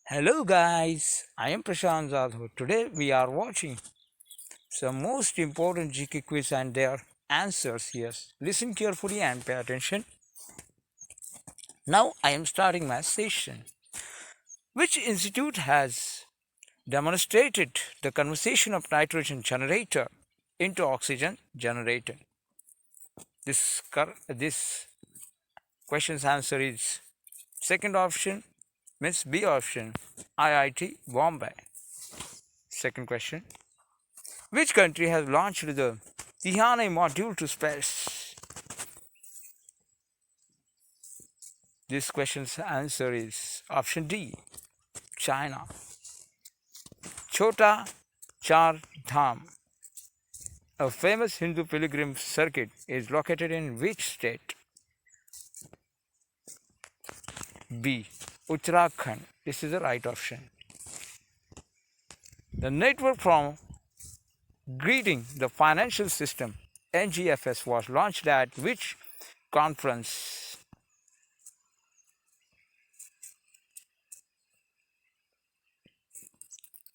Hello guys, I am Prashant Jadhav. Today we are watching some most important GK quiz and their answers. Yes, listen carefully and pay attention. Now I am starting my session. Which institute has demonstrated the conversion of nitrogen generator into oxygen generator? This question's answer is second option means B option, IIT Bombay. Second question. Which country has launched the Tihanai module to space? This question's answer is option D, China. Chota Char Dham, a famous Hindu pilgrim circuit, is located in which state? B, Uttarakhand. This is the right option. The network from Greeting the Financial System, NGFS, was launched at which conference?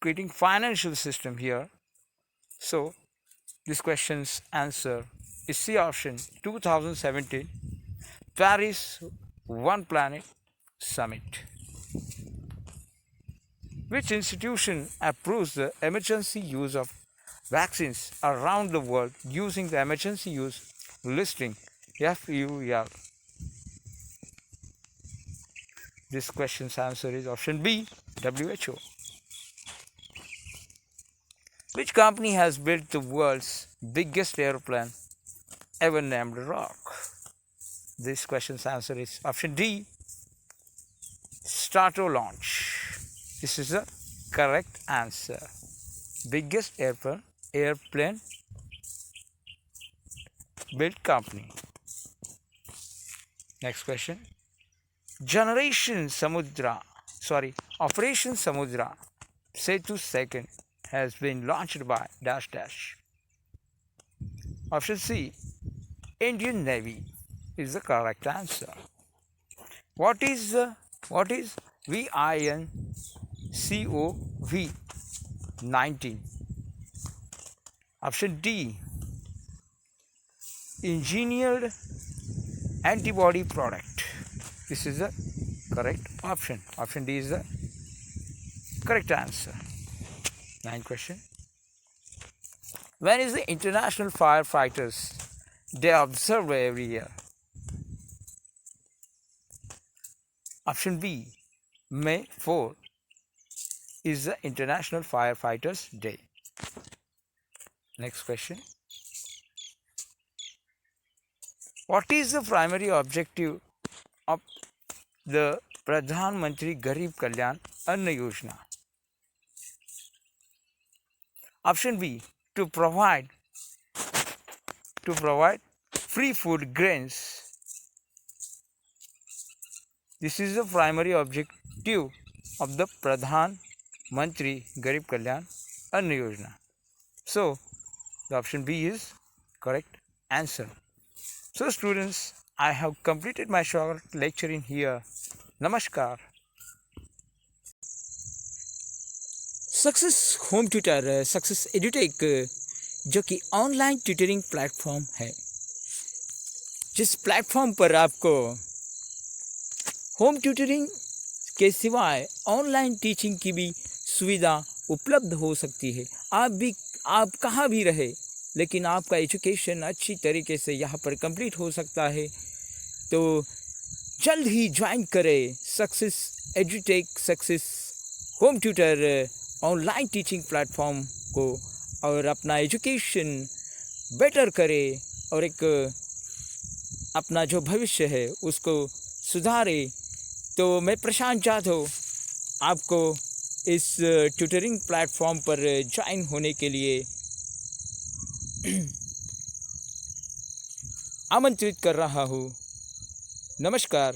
Greeting Financial System here. So, this question's answer is C option, 2017 Paris One Planet Summit. Which institution approves the emergency use of vaccines around the world using the emergency use listing FUL? This question's answer is option B, WHO. Which company has built the world's biggest airplane ever named Rock? This question's answer is option D, Strato Launch. This is the correct answer. Biggest airplane built company. Next question. Operation Samudra Setu second has been launched by dash dash. Option C, Indian Navy is the correct answer. What is VINCOV 19? Option D, engineered antibody product. This is the correct option. Option D is the correct answer. Ninth question. When is the International Firefighters Day observed every year? Option B, May 4 is the International Firefighters Day. Next question. What is the primary objective of the Pradhan Mantri Garib Kalyan Anna Yojana? Option B, to provide free food grains. This is the primary objective of the Pradhan Mantri Garib Kalyan Anna Yojana. So, the option B is correct answer. So students, I have completed my short lecture in here. Namaskar. Success home tutor, success edutech जो कि online tutoring platform है, जिस platform पर आपको home tutoring के सिवाय online teaching की भी सुविधा उपलब्ध हो सकती है। आप कहाँ भी रहे, लेकिन आपका एजुकेशन अच्छी तरीके से यहाँ पर कंप्लीट हो सकता है। तो जल्द ही ज्वाइन करें success edutech, success home tutor online teaching platform को और अपना एजुकेशन बेटर करें और एक अपना जो भविष्य है उसको सुधारे। तो मैं प्रशांत जाधव आपको इस ट्यूटरिंग प्लेटफॉर्म पर ज्वाइन होने के लिए आमंत्रित कर रहा हूँ। नमस्कार।